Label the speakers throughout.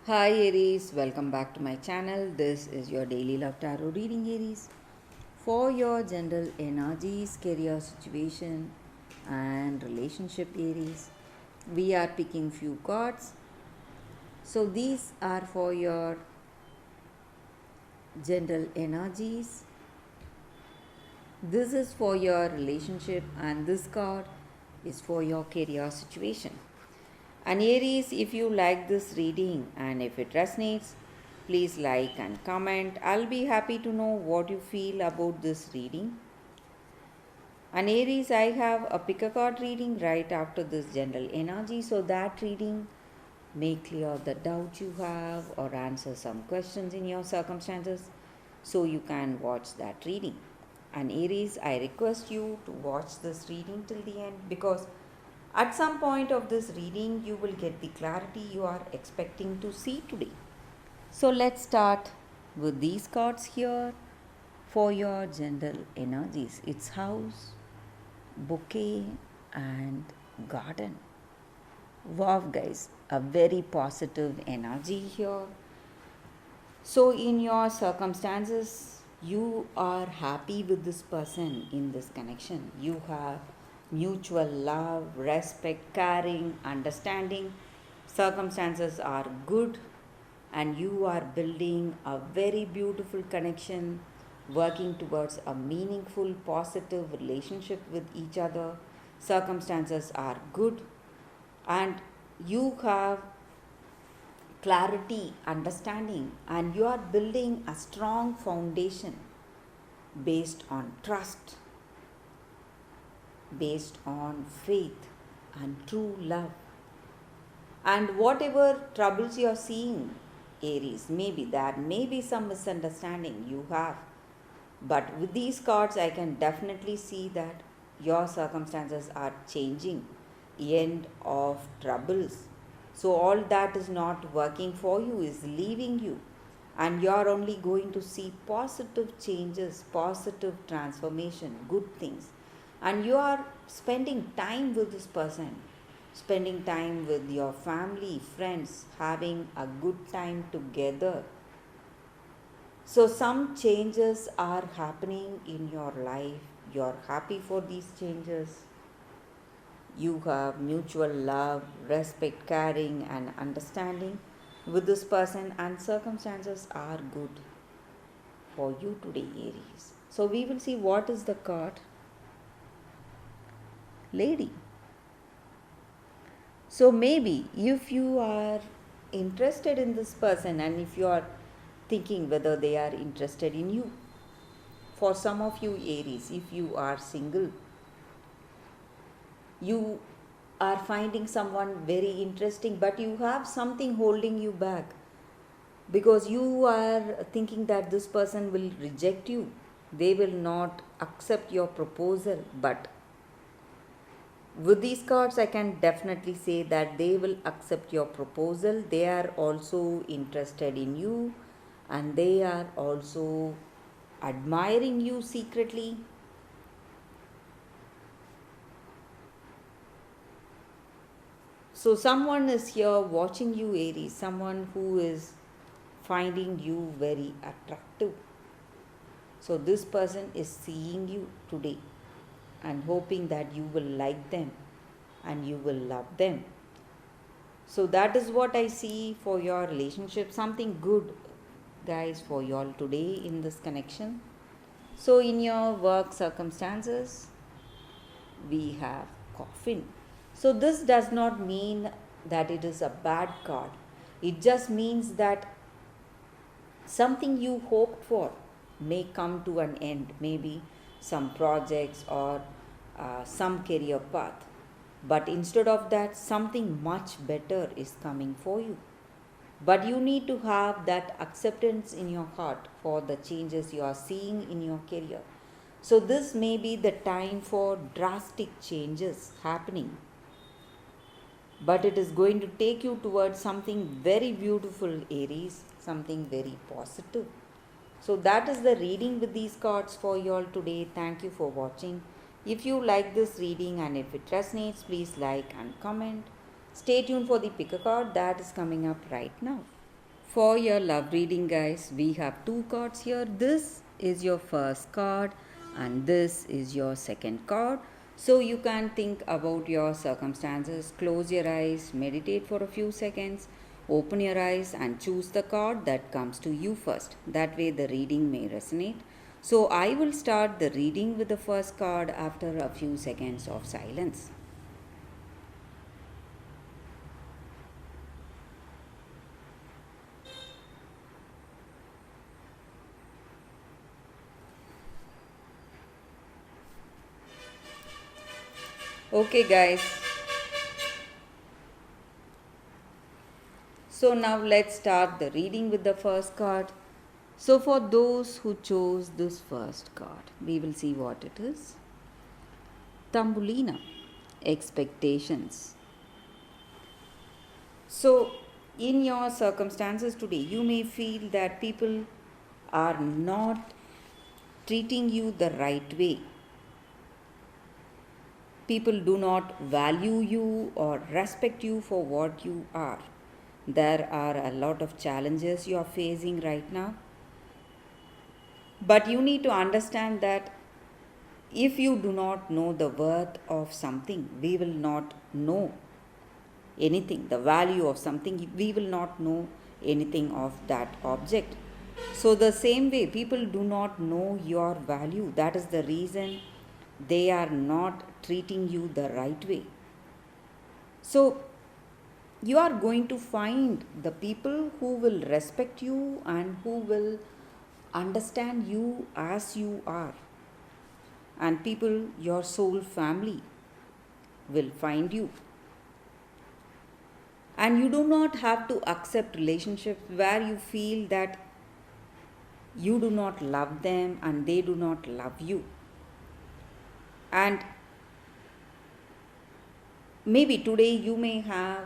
Speaker 1: Hi Aries, welcome back to my channel. This is your daily love tarot reading, Aries. For your general energies, career situation, and relationship, Aries, we are picking few cards. So these are for your general energies. This is for your relationship, and this card is for your career situation. And Aries, if you like this reading and if it resonates, please like and comment. I'll be happy to know what you feel about this reading. And Aries, I have a pick a card reading right after this general energy, so that reading may clear the doubt you have or answer some questions in your circumstances, so you can watch that reading. And Aries, I request you to watch this reading till the end because at some point of this reading, you will get the clarity you are expecting to see today. So let's start with these cards here for your general energies. It's house, bouquet, and garden. Wow, guys, a very positive energy here. So, in your circumstances, you are happy with this person in this connection. You have mutual love, respect, caring, understanding. Circumstances are good, and you are building a very beautiful connection, working towards a meaningful, positive relationship with each other. Circumstances are good, and you have clarity, understanding, and you are building a strong foundation based on trust, based on faith, and true love. And whatever troubles you are seeing, Aries, maybe there may be some misunderstanding you have, but with these cards, I can definitely see that your circumstances are changing. End of troubles. So, all that is not working for you is leaving you, and you are only going to see positive changes, positive transformation, good things. And you are spending time with this person, spending time with your family, friends, having a good time together. So, some changes are happening in your life. You're happy for these changes. You have mutual love, respect, caring, and understanding with this person, and circumstances are good for you today, Aries. So, we will see what is the card Lady. So, maybe if you are interested in this person and if you are thinking whether they are interested in you, for some of you, Aries, if you are single, you are finding someone very interesting, but you have something holding you back because you are thinking that this person will reject you, they will not accept your proposal. But with these cards, I can definitely say that they will accept your proposal. They are also interested in you, and they are also admiring you secretly. So, someone is here watching you, Aries, someone who is finding you very attractive. So, this person is seeing you today and hoping that you will like them and you will love them. So, that is what I see for your relationship. Something good, guys, for you all today in this connection. So, in your work circumstances, we have coffin. So, this does not mean that it is a bad card, it just means that something you hoped for may come to an end, maybe some projects or some career path. But instead of that, something much better is coming for you. But you need to have that acceptance in your heart for the changes you are seeing in your career. So, this may be the time for drastic changes happening, but it is going to take you towards something very beautiful, Aries, something very positive. So, that is the reading with these cards for you all today. Thank you for watching. If you like this reading and if it resonates, please like and comment. Stay tuned for the pick a card that is coming up right now. For your love reading, guys, we have two cards here. This is your first card, and this is your second card. So you can think about your circumstances, close your eyes, meditate for a few seconds, open your eyes, and choose the card that comes to you first. That way, the reading may resonate. So I will start the reading with the first card after a few seconds of silence. Okay, guys. So now let's start the reading with the first card. So for those who chose this first card, we will see what it is. Tambulina, expectations. So in your circumstances today, you may feel that people are not treating you the right way. People do not value you or respect you for what you are. There are a lot of challenges you are facing right now. But you need to understand that if you do not know the worth of something, we will not know anything, the value of something, we will not know anything of that object. So, the same way, people do not know your value. That is the reason they are not treating you the right way. So, you are going to find the people who will respect you and who will understand you as you are. And people, your soul family, will find you. And you do not have to accept relationships where you feel that you do not love them and they do not love you. And maybe today you may have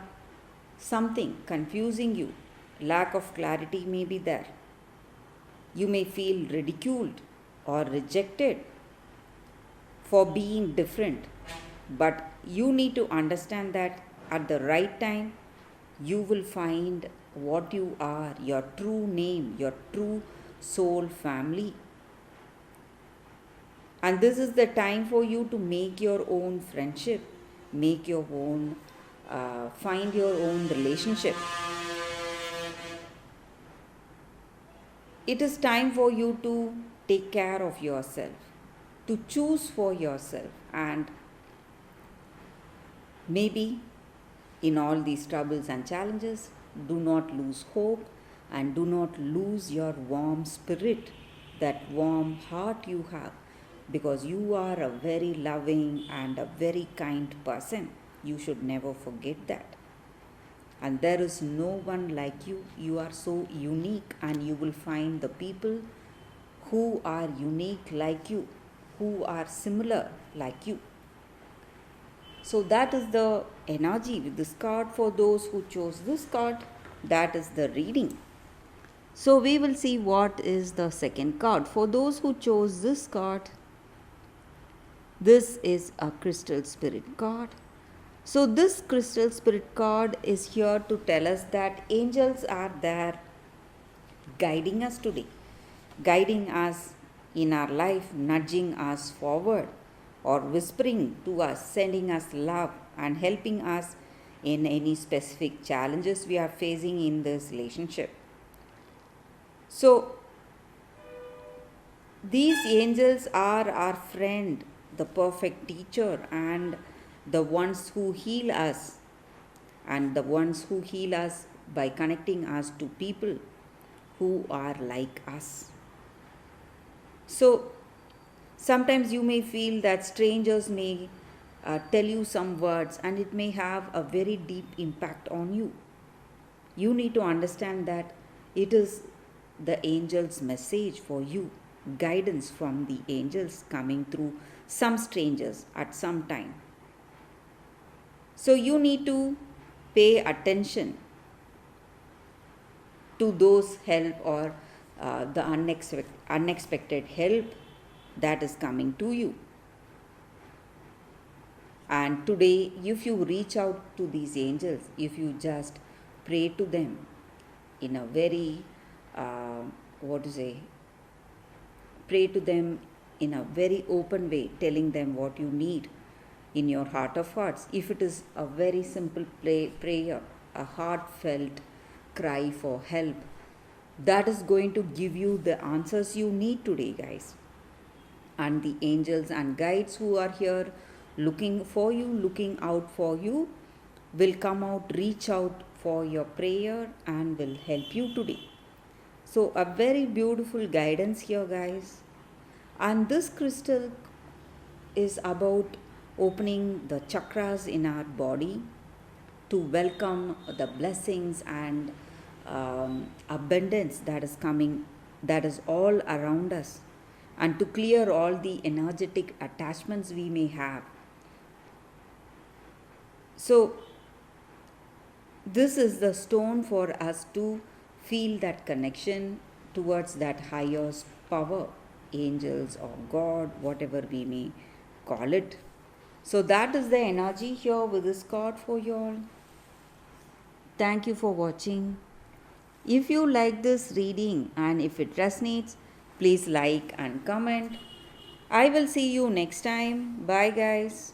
Speaker 1: something confusing you, lack of clarity may be there. You may feel ridiculed or rejected for being different, but you need to understand that at the right time you will find what you are, your true name, your true soul family. And this is the time for you to make your own friendship, make your own, find your own relationship. It is time for you to take care of yourself, to choose for yourself, and maybe in all these troubles and challenges, do not lose hope and do not lose your warm spirit, that warm heart you have, because you are a very loving and a very kind person. You should never forget that. And there is no one like you. You are so unique, and you will find the people who are unique like you, who are similar like you. So that is the energy with this card for those who chose this card. That is the reading. So we will see what is the second card. For those who chose this card, this is a crystal spirit card. So this crystal spirit card is here to tell us that angels are there guiding us today, guiding us in our life, nudging us forward, or whispering to us, sending us love and helping us in any specific challenges we are facing in this relationship. So, these angels are our friend, the perfect teacher, and the ones who heal us, and the ones who heal us by connecting us to people who are like us. So, sometimes you may feel that strangers may tell you some words and it may have a very deep impact on you. You need to understand that it is the angel's message for you, guidance from the angels coming through some strangers at some time. So you need to pay attention to those help or the unexpected help that is coming to you. And today, if you reach out to these angels, if you just pray to them, in a very, what to say, pray to them in a very open way, telling them what you need in your heart of hearts. If it is a very simple prayer, a heartfelt cry for help, that is going to give you the answers you need today, guys. And the angels and guides who are here looking for you, looking out for you, will come out, reach out for your prayer, and will help you today. So, a very beautiful guidance here, guys. And this crystal is about opening the chakras in our body to welcome the blessings and abundance that is coming, that is all around us, and to clear all the energetic attachments we may have. So, this is the stone for us to feel that connection towards that higher power, angels or God, whatever we may call it. So, that is the energy here with this card for you all. Thank you for watching. If you like this reading and if it resonates, please like and comment. I will see you next time. Bye, guys.